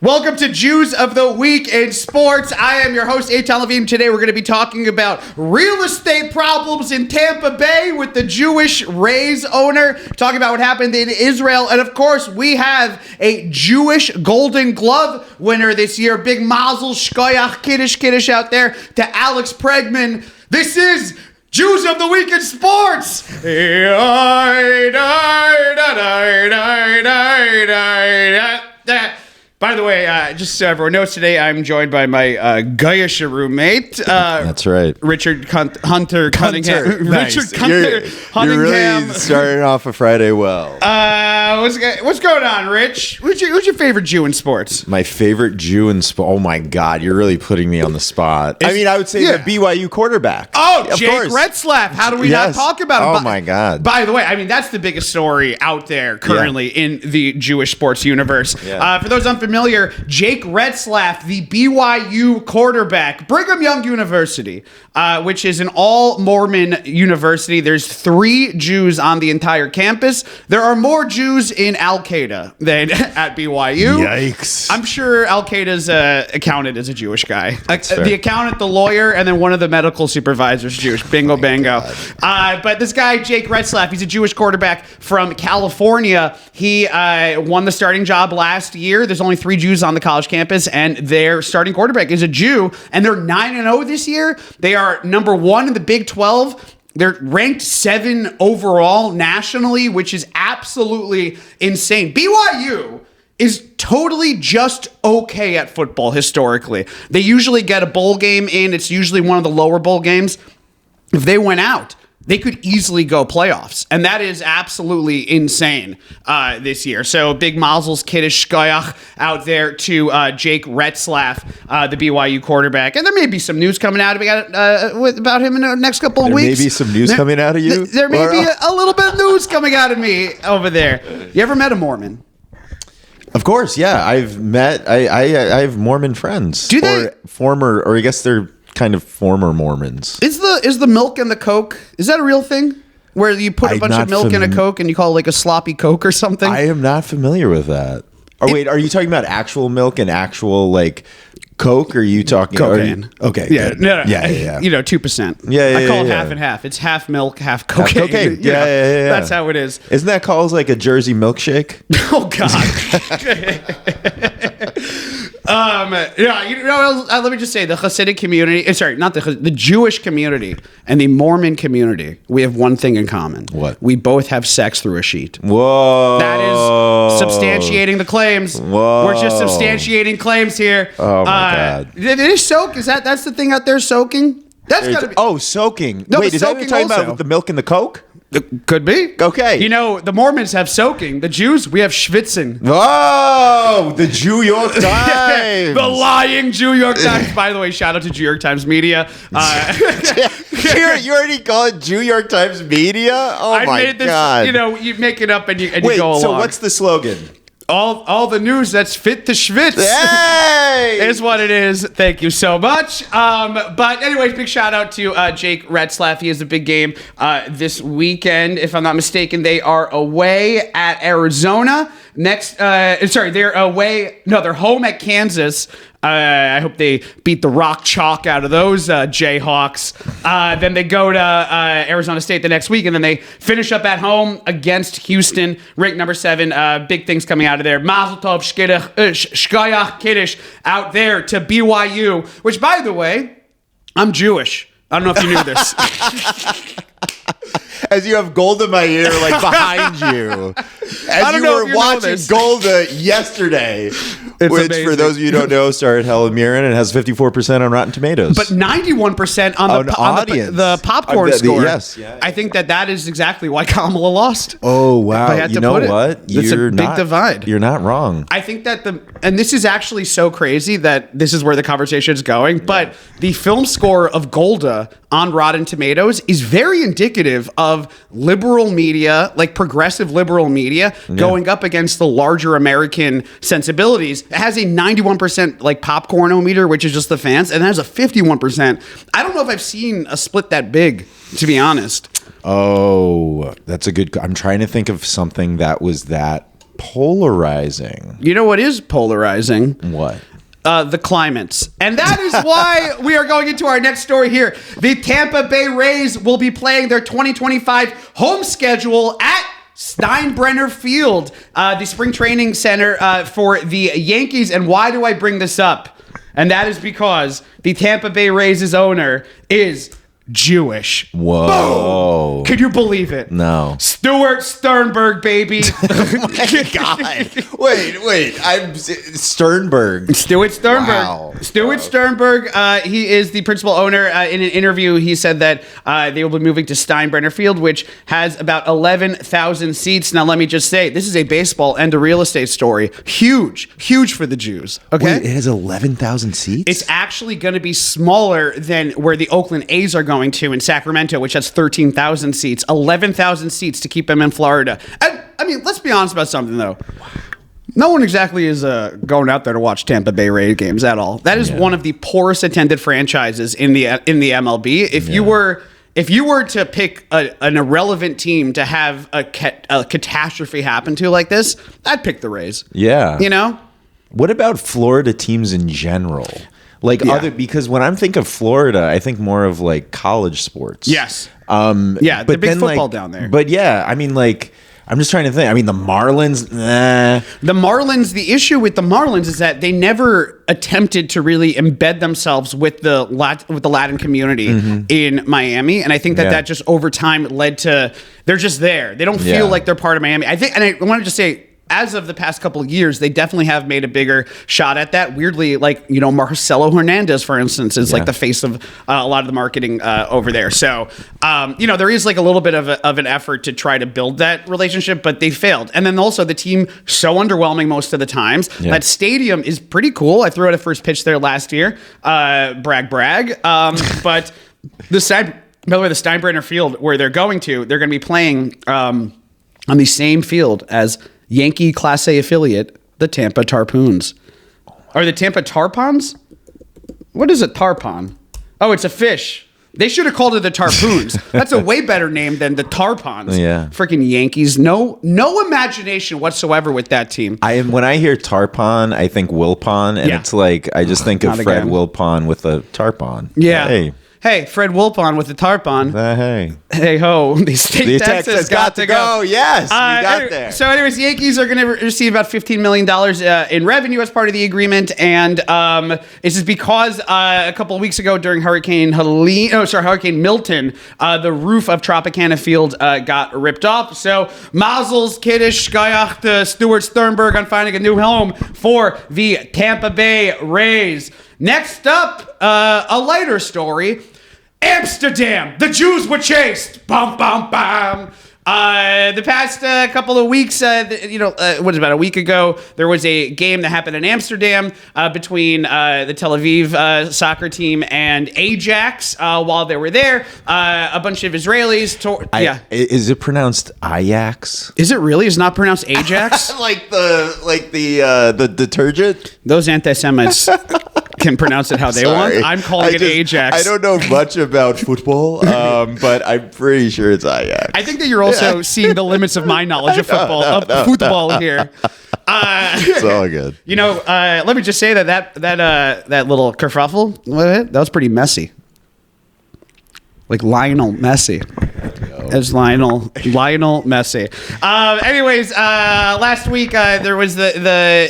Welcome to Jews of the Week in Sports. I am your host, Eitan Levine. Today we're going to be talking about real estate problems in Tampa Bay with the Jewish Rays owner, talking about what happened in Israel, and of course we have a Jewish Golden Glove winner this year. Big mazel, shkoyach, kiddush out there to Alex Bregman. This is Jews of the Week in Sports. By the way, just so everyone knows, today I'm joined by my Goyish roommate. That's right. Richard Hunter Cunningham. Nice. Richard Hunter You're Cunningham. really starting off a Friday well. What's going on, Rich? Who's your favorite Jew in sports? My favorite Jew in sports. Oh my God, you're really putting me on the spot. I would say the BYU quarterback. Oh, Jake Retzlaff. How do we not talk about him? Oh my God. By the way, I mean, that's the biggest story out there currently in the Jewish sports universe. Yeah. For those unfamiliar, Jake Retzlaff, the BYU quarterback, Brigham Young University, which is an all-Mormon university. There's 3 Jews on the entire campus. There are more Jews in Al-Qaeda than at BYU. Yikes. I'm sure Al-Qaeda's accountant is a Jewish guy. Fair. The accountant, the lawyer, and then one of the medical supervisors Jewish. Bingo, bango. But this guy, Jake Retzlaff, he's a Jewish quarterback from California. He won the starting job last year. There's only 3 Jews on the college campus, and their starting quarterback is a Jew, and they're 9-0 this year. They are number 1 in the Big 12. They're ranked 7 overall nationally, which is absolutely insane. BYU is totally just okay at football historically. They usually get a bowl game in. It's usually one of the lower bowl games. If they went out, they could easily go playoffs. And that is absolutely insane this year. So big mazels, kiddush, shkoyach out there to Jake Retzlaff, the BYU quarterback. And there may be some news coming out about him in the next couple of weeks. There may be some news coming out of you? There may be a little bit of news coming out of me over there. You ever met a Mormon? Of course, yeah. I've met, I have Mormon friends. Do they? Or I guess they're kind of former Mormons. Is the milk and the Coke, is that a real thing? Where you put a bunch of milk in a Coke and you call it like a sloppy Coke or something? I am not familiar with that. Wait, are you talking about actual milk and actual like Coke? Or are you talking cocaine? Okay. Yeah. Good. No. Yeah. 2%. Yeah. I call it half and half. It's half milk, half cocaine. Half cocaine. Yeah. That's how it is. Isn't that called like a Jersey milkshake? Oh God. Let me just say the Hasidic community, not the Jewish community and the Mormon community, we have one thing in common. What? We both have sex through a sheet. Whoa. That is substantiating the claims. Whoa. We're just substantiating claims here. Oh my God. It is soak? That's the thing out there, soaking? That's gotta be. Oh, soaking. No, wait, is that what you're talking about with the milk and the Coke? Could be. Okay. You know, the Mormons have soaking. The Jews, we have schwitzing. Oh, the Jew York Times. The lying Jew York Times. By the way, shout out to Jew York Times Media. You already call it Jew York Times Media? Oh, my God. You know, you make it up and you Wait, go along. so what's the slogan? All the news that's fit to schwitz. Hey! Is what it is. Thank you so much. But anyways, big shout out to Jake Retzlaff. He has a big game this weekend. If I'm not mistaken, they are away at Arizona. They're away. No, they're home at Kansas. I hope they beat the rock chalk out of those Jayhawks. Then they go to Arizona State the next week, and then they finish up at home against Houston, ranked number 7. Big things coming out of there. Mazel tov, shkoyach, kiddush out there to BYU, which, by the way, I'm Jewish. I don't know if you knew this. As you have Golda Meir like behind you. As you were watching Golda yesterday. Which, amazing. For those of you who don't know, starred Helen Mirren and has 54% on Rotten Tomatoes. But 91% on the popcorn score. Yes. Yeah. I think that is exactly why Kamala lost. Oh, wow. You know what? It's a big divide. You're not wrong. I think that and this is actually so crazy that this is where the conversation is going, but the film score of Golda on Rotten Tomatoes is very indicative of liberal media, like progressive liberal media, going up against the larger American sensibilities. It has a 91% like popcorn-o-meter, which is just the fans, and it has a 51%. I don't know if I've seen a split that big, to be honest. Oh, that's a good... I'm trying to think of something that was that Polarizing. You know what is polarizing? What? The climates. And that is why we are going into our next story here. The Tampa Bay Rays will be playing their 2025 home schedule at Steinbrenner Field, the spring training center for the Yankees. And why do I bring this up? And that is because the Tampa Bay Rays' owner is Jewish. Whoa. Boom. Can you believe it? No. Stuart Sternberg, baby. Oh my God. Wait. I'm Sternberg. Stuart Sternberg. Wow. Stuart Sternberg, he is the principal owner. In an interview, he said that they will be moving to Steinbrenner Field, which has about 11,000 seats. Now, let me just say, this is a baseball and a real estate story. Huge for the Jews. Okay? Wait, it has 11,000 seats? It's actually going to be smaller than where the Oakland A's are going to in Sacramento, which has 13,000 seats, 11,000 seats to keep them in Florida. And, I mean, let's be honest about something, though. No one exactly is going out there to watch Tampa Bay Rays games at all. That is one of the poorest attended franchises in the MLB. If you were to pick an irrelevant team to have a catastrophe happen to like this, I'd pick the Rays. Yeah. You know? What about Florida teams in general? Because when I'm thinking of Florida, I think more of like college sports. Yes. But the big football down there. But yeah, I mean, like, I'm just trying to think. I mean, the Marlins, The Marlins, the issue with the Marlins is that they never attempted to really embed themselves with the Latin community in Miami. And I think that just over time led to, they're just there. They don't feel like they're part of Miami. I think, and I wanted to say, as of the past couple of years, they definitely have made a bigger shot at that. Weirdly, like, you know, Marcelo Hernandez, for instance, is like the face of a lot of the marketing over there. So, you know, there is like a little bit of an effort to try to build that relationship, but they failed. And then also the team so underwhelming most of the times. Yeah. That stadium is pretty cool. I threw out a first pitch there last year. Brag. But by the way, the Steinbrenner Field where they're going to be playing on the same field as Yankee Class A affiliate, the Tampa Tarpoons. Or the Tampa Tarpons? What is a tarpon? Oh, it's a fish. They should have called it the Tarpoons. That's a way better name than the Tarpons. Yeah. Freaking Yankees. No imagination whatsoever with that team. When I hear tarpon, I think Wilpon, and it's like, I just think of Fred Wilpon with a tarpon. Yeah. Hey, Fred Wilpon with the tarpon. Hey ho, the state tax has got to go. Yes, we got there. So anyways, the Yankees are going to receive about $15 million in revenue as part of the agreement. And this is because a couple of weeks ago during Hurricane Milton, the roof of Tropicana Field got ripped off. So Mazel's Kiddush Gayach Stuart Sternberg on finding a new home for the Tampa Bay Rays. Next up, a lighter story. Amsterdam, the Jews were chased. Bum, bum, bum. The past couple of weeks, about a week ago, there was a game that happened in Amsterdam between the Tel Aviv soccer team and Ajax. While they were there, a bunch of Israelis. Is it pronounced Ajax? Is it really? It's not pronounced Ajax? like the detergent? Those anti-Semites can pronounce it how they want. I'm calling it Ajax. I don't know much about football, but I'm pretty sure it's Ajax. I think that you're also seeing the limits of my knowledge of football here. It's all good. You know, let me just say that little kerfuffle, that was pretty messy. Like Lionel Messi. As Lionel Messi. Anyways, last week there was a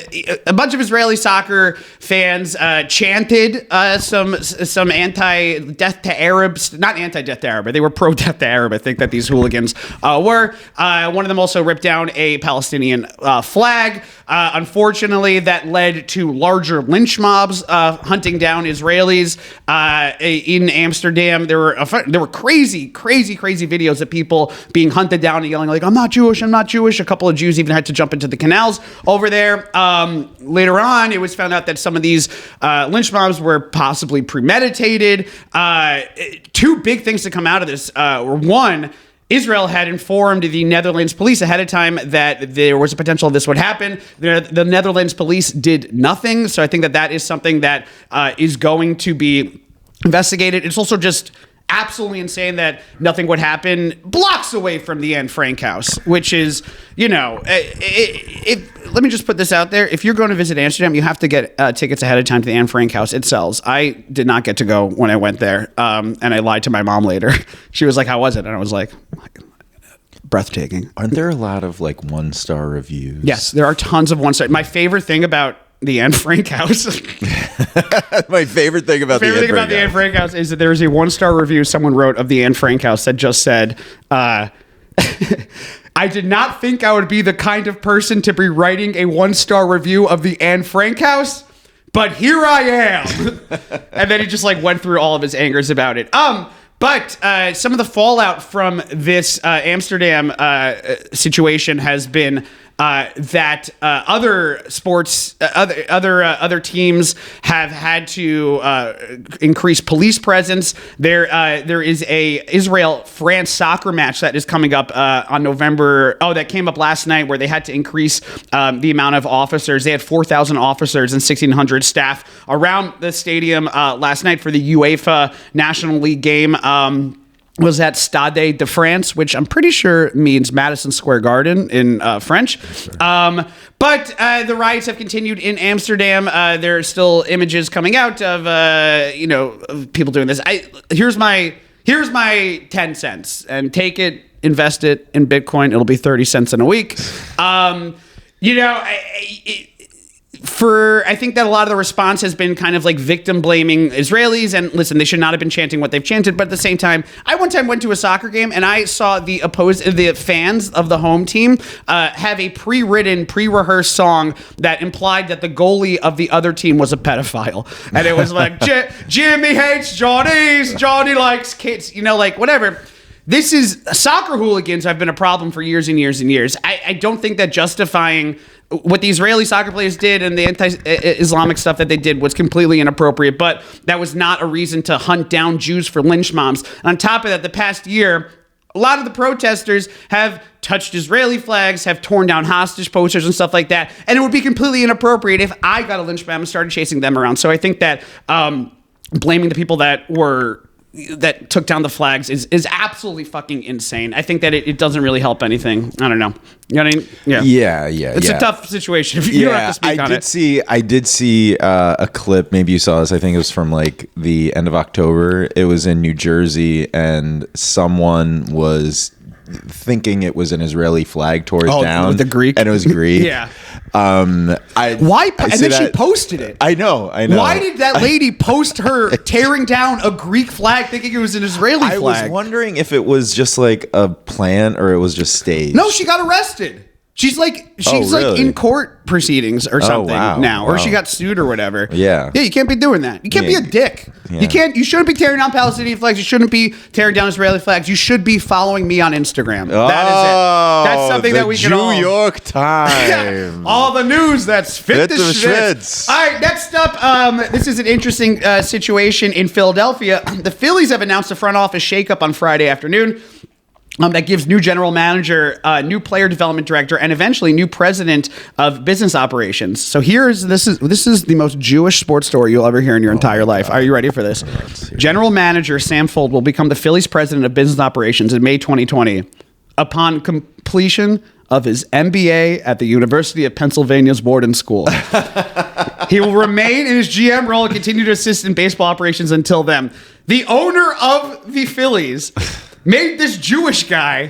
bunch of Israeli soccer fans chanted some anti-death to Arabs, not anti-death to Arab, but they were pro-death to Arab. I think that these hooligans were. One of them also ripped down a Palestinian flag. Unfortunately, that led to larger lynch mobs hunting down Israelis in Amsterdam. There were crazy videos of people being hunted down and yelling like, I'm not Jewish. A couple of Jews even had to jump into the canals over there. Later on, it was found out that some of these lynch mobs were possibly premeditated. Two big things to come out of this were, one, Israel had informed the Netherlands police ahead of time that there was a potential this would happen. The Netherlands police did nothing. So I think that is something that is going to be investigated. It's also just absolutely insane that nothing would happen blocks away from the Anne Frank house, which is, let me just put this out there. If you're going to visit Amsterdam, you have to get tickets ahead of time to the Anne Frank house. It sells. I did not get to go when I went there, and I lied to my mom later. She was like, how was it? And I was like, breathtaking. Aren't there a lot of like 1-star reviews? Yes, there are tons of 1-star. My favorite thing about the Anne Frank house. My favorite thing about the Anne Frank house is that there is a 1-star review someone wrote of the Anne Frank house that just said, I did not think I would be the kind of person to be writing a 1-star review of the Anne Frank house, but here I am. And then he just like went through all of his angers about it. But some of the fallout from this Amsterdam situation has been that other sports, other teams have had to increase police presence. There is a Israel-France soccer match that is coming up on November. Oh, that came up last night where they had to increase the amount of officers. They had 4,000 officers and 1,600 staff around the stadium last night for the UEFA National League game. Was at Stade de France, which I'm pretty sure means Madison Square Garden in French. But the riots have continued in Amsterdam. There are still images coming out of of people doing this. Here's my 10 cents, and take it, invest it in Bitcoin. It'll be 30 cents in a week. I think that a lot of the response has been kind of like victim blaming Israelis, and listen, they should not have been chanting what they've chanted, but at the same time, I one time went to a soccer game and I saw the fans of the home team have a pre-rehearsed song that implied that the goalie of the other team was a pedophile, and it was like Jimmy hates Johnnies, Johnny likes kids, whatever. This is soccer hooligans have been a problem for years and years and years. I don't think that justifying what the Israeli soccer players did and the anti-Islamic stuff that they did was completely inappropriate, but that was not a reason to hunt down Jews for lynch mobs. And on top of that, the past year, a lot of the protesters have touched Israeli flags, have torn down hostage posters and stuff like that, and it would be completely inappropriate if I got a lynch mob and started chasing them around. So I think that blaming the people that took down the flags is absolutely fucking insane. I think that it doesn't really help anything. I don't know. You know what I mean? Yeah. It's a tough situation. You don't have to speak on it. I did see a clip. Maybe you saw this. I think it was from like the end of October. It was in New Jersey, and someone was thinking it was an Israeli flag tore it down with the Greek, and it was Greek. Yeah. Why? And then she posted it. I know. Why did that lady post her tearing down a Greek flag thinking it was an Israeli flag? I was wondering if it was just like a plan or it was just staged. No, she got arrested. She's like in court proceedings or something now, or she got sued or whatever. Yeah, you can't be doing that. You can't be a dick. Yeah. You shouldn't be tearing down Palestinian flags. You shouldn't be tearing down Israeli flags. You should be following me on Instagram. That is it. That's something that we can all. New York Times. All the news that's fit to shreds. All right, next up, this is an interesting situation in Philadelphia. The Phillies have announced a front office shakeup on Friday afternoon. That gives new general manager, new player development director, and eventually new president of business operations. So this is the most Jewish sports story you'll ever hear in your entire life. Are you ready for this? General manager Sam Fuld will become the Phillies president of business operations in May 2020 upon completion of his MBA at the University of Pennsylvania's Wharton School. He will remain in his GM role and continue to assist in baseball operations until then. The owner of the Phillies made this Jewish guy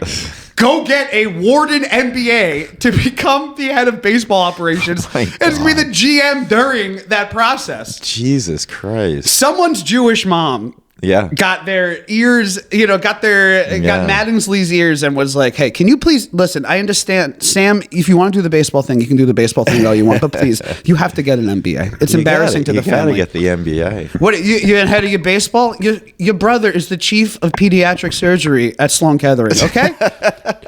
go get a Wharton MBA to become the head of baseball operations. And it's going to be the GM during that process. Jesus Christ. Someone's Jewish mom got their ears, got Mattingsley's ears and was like, hey, can you please listen? I understand, Sam, if you want to do the baseball thing, you can do the baseball thing all you want, but please, you have to get an MBA. It's embarrassing to the family. You got to get the MBA. What, you're head of your baseball? Your brother is the chief of pediatric surgery at Sloan Kettering, okay?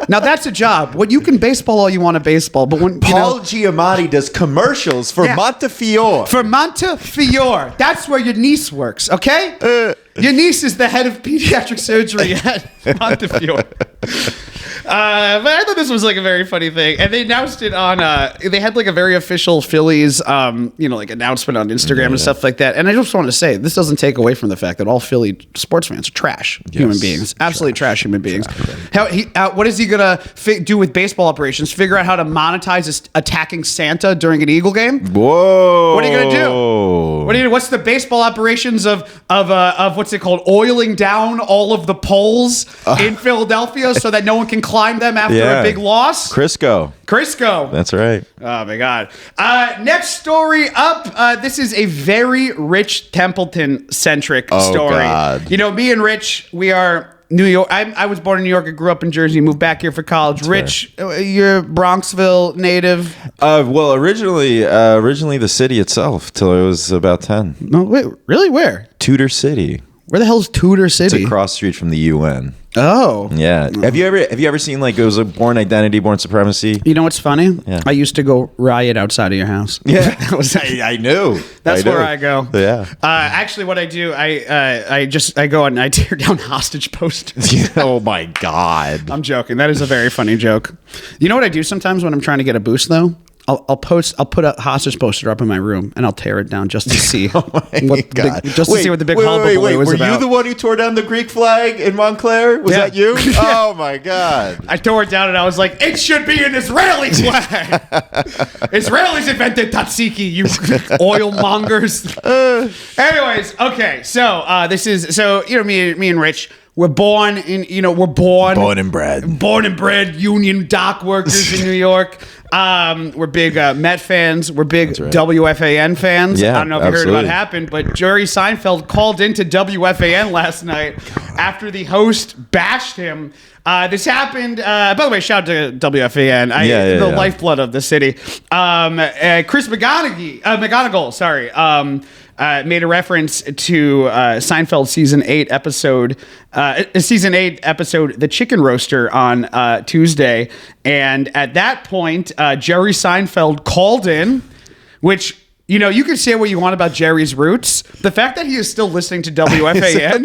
Now that's a job. What you can baseball all you want to baseball, but when Paul Giamatti does commercials for Montefiore. For Montefiore. That's where your niece works, okay? Your niece is the head of pediatric surgery at Montefiore. But I thought this was like a very funny thing, and they announced it on. They had like a very official Phillies, like announcement on Instagram and stuff like that. And I just wanted to say, this doesn't take away from the fact that all Philly sports fans are trash human beings, absolutely trash human beings. What is he gonna do with baseball operations? Figure out how to monetize attacking Santa during an Eagle game? Whoa! What are you gonna do? What's the baseball operations of what's it called? Oiling down all of the poles in Philadelphia so that no one can climb them after a big loss? Crisco. That's right. Oh my God. Next story up. This is a very Rich Templeton centric story. God. You know, me and Rich, we are New York. I was born in New York. I grew up in Jersey. Moved back here for college. That's Rich, you're Bronxville native. Well, originally the city itself till I was about 10. No, wait, really? Where? Tudor City. Where the hell's Tudor City? It's across the street from the UN. Oh. Yeah. Have you ever seen like it was a Born Identity, Born Supremacy? You know what's funny? Yeah. I used to go riot outside of your house. Yeah. I knew. That's where I go. Yeah. Actually, what I do, I go and I tear down hostage posters. Oh my God. I'm joking. That is a very funny joke. You know what I do sometimes when I'm trying to get a boost though? I'll put a hostage poster up in my room and I'll tear it down just to see see what the big hullabaloo was about. Were you the one who tore down the Greek flag in Montclair? Was that you? Oh my God! I tore it down and I was like, it should be an Israeli flag. Israelis invented tzatziki, you oil mongers. Anyways, okay, so this is me and Rich. We're born and bred union dock workers in New York. We're big Met fans. We're big WFAN fans. Yeah, I don't know if you heard what happened, but Jerry Seinfeld called into WFAN last night after the host bashed him. This happened. By the way, shout out to WFAN, the lifeblood of the city. Chris McGonigal, made a reference to Seinfeld season 8 episode, The Chicken Roaster on Tuesday. And at that point, Jerry Seinfeld called in, which, you can say what you want about Jerry's roots. The fact that he is still listening to WFAN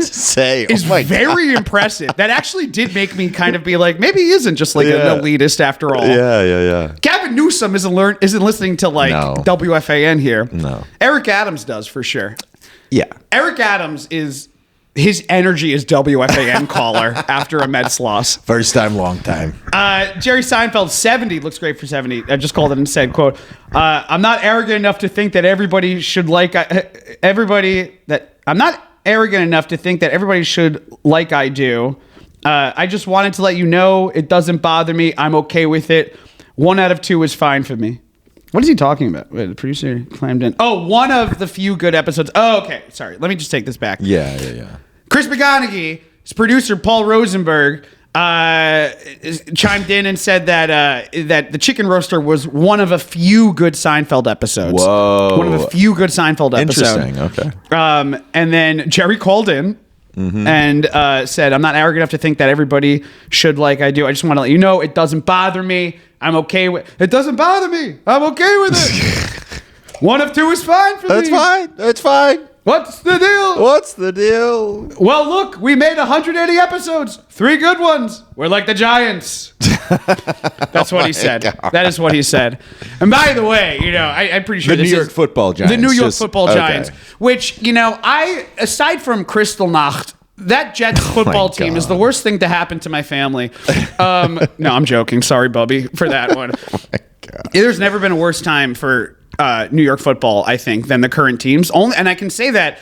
is very impressive. That actually did make me kind of be like, maybe he isn't just like an elitist after all. Yeah. Gavin Newsom isn't listening to WFAN here. No. Eric Adams does for sure. Yeah. Eric Adams his energy is WFAN caller after a Mets loss. First time, long time. Jerry Seinfeld, 70, looks great for 70. I just called it and said, quote, I'm not arrogant enough to think that everybody should like I'm not arrogant enough to think that everybody should like I do. I just wanted to let you know it doesn't bother me. I'm okay with it. 1 out of 2 is fine for me. What is he talking about? Wait, the producer claimed in. Oh, one of the few good episodes. Oh, okay. Sorry. Let me just take this back. Yeah. Chris McGonigal's producer, Paul Rosenberg, chimed in and said that The Chicken Roaster was one of a few good Seinfeld episodes. Whoa. One of a few good Seinfeld episodes. Interesting. Okay. And then Jerry called in. Mm-hmm. And said, I'm not arrogant enough to think that everybody should like I do. I just want to let you know it doesn't bother me. I'm okay with it. Doesn't bother me. I'm okay with it. 1 of 2 is fine for me. That's fine. What's the deal? Well, look, we made 180 episodes. 3 good ones. We're like the Giants. That's what he said. God. That is what he said. And by the way, I'm pretty sure the New York Football Giants. The New York Football Giants, which, aside from Kristallnacht, that Jets football team is the worst thing to happen to my family. No, I'm joking. Sorry, Bubby, for that one. Oh my God. There's never been a worse time for New York football, I think, than the current teams. And I can say that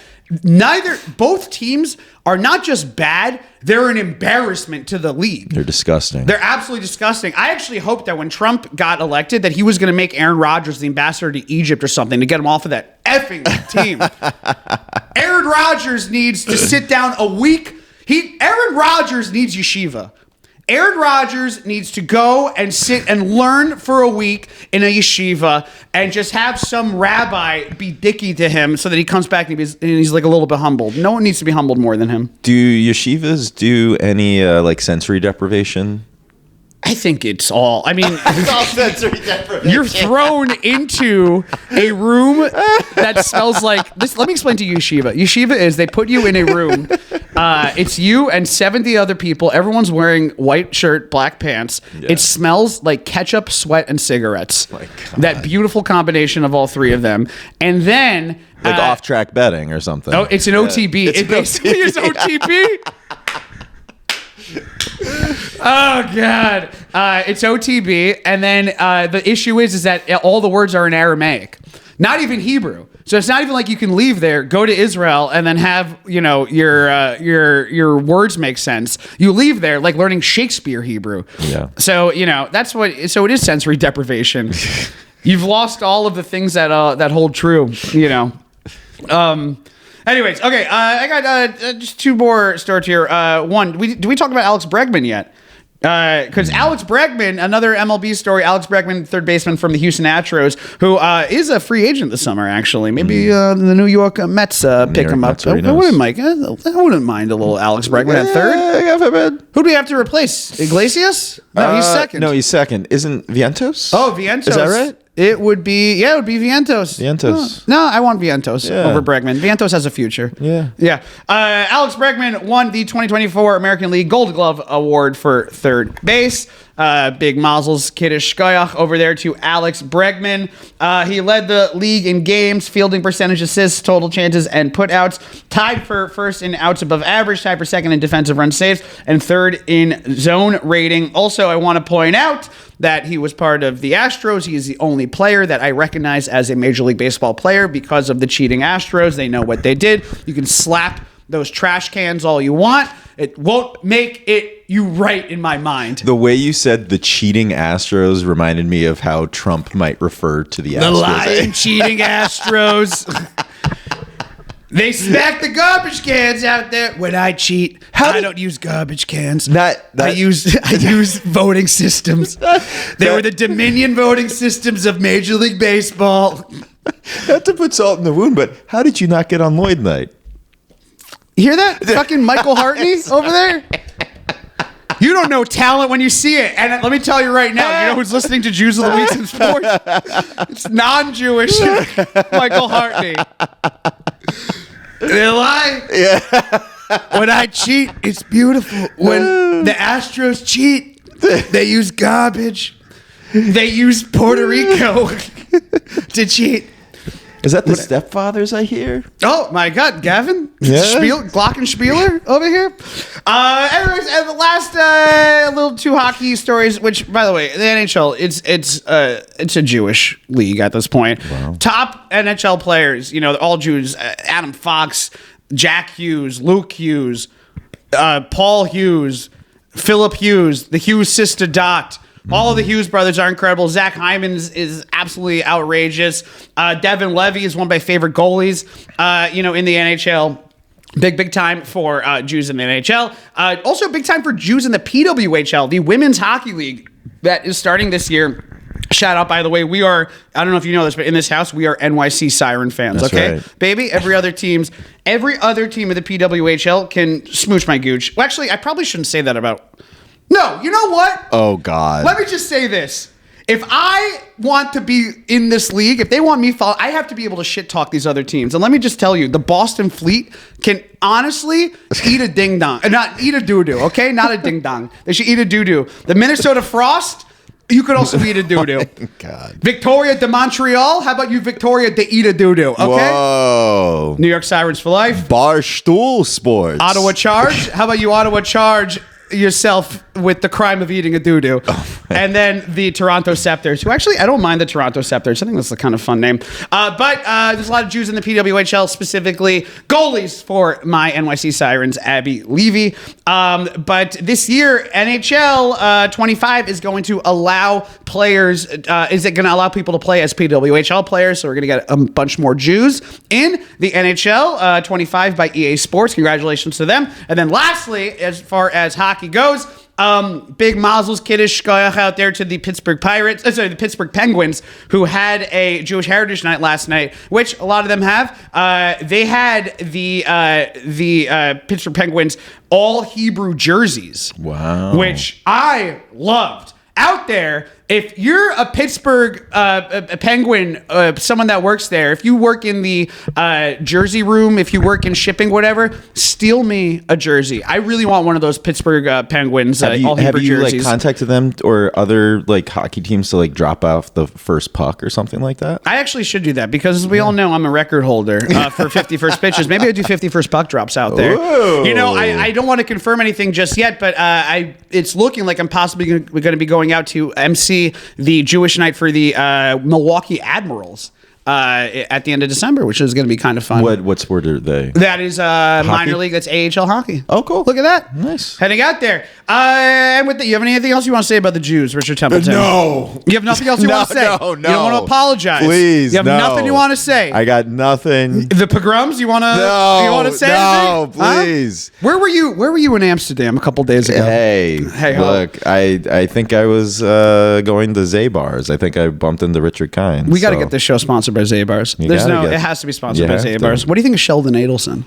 both teams are not just bad, they're an embarrassment to the league. They're disgusting. They're absolutely disgusting. I actually hoped that when Trump got elected that he was going to make Aaron Rodgers the ambassador to Egypt or something to get him off of that effing team. Aaron Rodgers needs to sit down a week. Aaron Rodgers needs yeshiva. Aaron Rodgers needs to go and sit and learn for a week in a yeshiva and just have some rabbi be dicky to him so that he comes back and he's like a little bit humbled. No one needs to be humbled more than him. Do yeshivas do any sensory deprivation? I think it's all. I mean, It's all sensory deprivation. you're thrown into a room that smells like this. Let me explain to you yeshiva. Yeshiva is they put you in a room. It's you and 70 other people. Everyone's wearing white shirt, black pants. Yeah. It smells like ketchup, sweat, and cigarettes. My God. That beautiful combination of all three of them. And then like off-track betting or something. Oh, it's an OTB. It basically is OTB. Oh God, it's OTB, and then the issue is that all the words are in Aramaic, not even Hebrew. So it's not even like you can leave there, go to Israel, and then have your words make sense. You leave there like learning Shakespeare Hebrew. Yeah. So that's what. So it is sensory deprivation. You've lost all of the things that hold true. Anyways, okay, I got just two more stories here. One, do we talk about Alex Bregman yet? Because Alex Bregman, another MLB story, Alex Bregman, third baseman from the Houston Astros, who is a free agent this summer, actually. Maybe the New York Mets pick him up. I wouldn't mind a little Alex Bregman at third. Who do we have to replace? Iglesias? No, he's second. No, he's second. Isn't Vientos? Oh, Vientos. Is that right? It would be Vientos. No, I want Vientos over Bregman. Vientos has a future. Yeah. Alex Bregman won the 2024 American League Gold Glove Award for third base. Big mazel's kiddush shkoyach over there to Alex Bregman. He led the league in games, fielding percentage, assists, total chances, and putouts. Tied for first in outs above average, tied for second in defensive run saves, and third in zone rating. Also, I want to point out that he was part of the Astros. He is the only player that I recognize as a Major League Baseball player because of the cheating Astros. They know what they did. You can slap those trash cans all you want. It won't make you right in my mind. The way you said the cheating Astros reminded me of how Trump might refer to the Astros. The lying, cheating Astros. They smack the garbage cans out there. When I cheat, I don't use garbage cans. I use voting systems. They were the Dominion voting systems of Major League Baseball. Not to put salt in the wound, but how did you not get on Lloyd night? You hear that? Fucking Michael Hartney over there? You don't know talent when you see it. And let me tell you right now, you know who's listening to Jews of the Week in sports? It's non-Jewish Michael Hartney. They lie. Yeah. When I cheat, it's beautiful. When the Astros cheat, they use garbage. They use Puerto Rico to cheat. Is that the stepfathers I hear? Oh my God, Gavin? Yeah. Glockenspieler over here. Anyways, and the last little two hockey stories, which, by the way, the NHL, it's a Jewish league at this point. Wow. Top NHL players, all Jews: Adam Fox, Jack Hughes, Luke Hughes, Paul Hughes, Philip Hughes, the Hughes sister Dot. All of the Hughes brothers are incredible. Zach Hyman is absolutely outrageous. Devin Levy is one of my favorite goalies, in the NHL. Big time for Jews in the NHL. Also big time for Jews in the PWHL, the Women's Hockey League that is starting this year. Shout out, by the way, we are, I don't know if you know this, but in this house, we are NYC Siren fans, That's okay? Right. Baby, every other team of the PWHL can smooch my gooch. Well, actually, I probably shouldn't say that about... No, you know what? Oh, God. Let me just say this. If I want to be in this league, if they want me followed, I have to be able to shit talk these other teams. And let me just tell you, the Boston Fleet can honestly eat a ding dong. Not eat a doo-doo, okay? Not a ding dong. They should eat a doo-doo. The Minnesota Frost, you could also eat a doo-doo. Oh, God. Victoria de Montreal, how about you, Victoria de eat a doo-doo, okay? Whoa. New York Sirens for life. Barstool Sports. Ottawa Charge, how about you, Ottawa Charge yourself with the crime of eating a doo-doo. And then the Toronto Scepters, who actually, I don't mind the Toronto Scepters. I think that's a kind of fun name. But there's a lot of Jews in the PWHL, specifically goalies for my NYC Sirens, Abby Levy. But this year, NHL 25 is going to allow players, is it going to allow people to play as PWHL players? So we're going to get a bunch more Jews in the NHL 25 by EA Sports. Congratulations to them. And then lastly, as far as hockey goes, big mazel's kiddush shkoyach out there to the Pittsburgh the Pittsburgh Penguins, who had a Jewish Heritage Night last night, which a lot of them have. They had the Pittsburgh Penguins all Hebrew jerseys. Wow. Which I loved. out there, if you're a Pittsburgh a Penguin, someone that works there, if you work in the jersey room, if you work in shipping, whatever, steal me a jersey. I really want one of those Pittsburgh Penguins. Have you jerseys. like contacted them or other like hockey teams to like drop off the first puck or something like that? I actually should do that because as we all know, I'm a record holder for 51st pitches. Maybe I do 51st puck drops out there. Whoa. You know, I don't want to confirm anything just yet, but it's looking like I'm possibly going to be going out to MC the Jewish night for the Milwaukee Admirals at the end of December, which is going to be kind of fun. What sport are they? That is minor league. That's AHL hockey. Oh, cool. Look at that. Nice. Heading out there. And with you have anything else you want to say about the Jews, Richard Templeton? No. You have nothing else you want to say? No. You don't want to apologize? Please, you have nothing you want to say? I got nothing. The pogroms? You want to? No. You want to say anything? Please. Huh? Where were you in Amsterdam a couple days ago? Hey, look, I think I was going to Zabar's. I think I bumped into Richard Kynes. We got to get this show sponsored by Zabar's. It has to be sponsored by Zabar's. What do you think of Sheldon Adelson?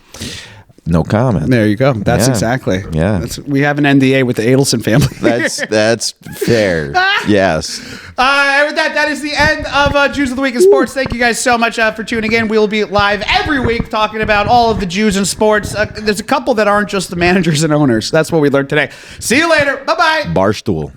No comment. There you go. That's exactly. Yeah. We have an NDA with the Adelson family. That's fair. Yes. And with that is the end of Jews of the Week in Sports. Thank you guys so much for tuning in. We will be live every week talking about all of the Jews in sports. There's a couple that aren't just the managers and owners. That's what we learned today. See you later. Bye-bye. Barstool.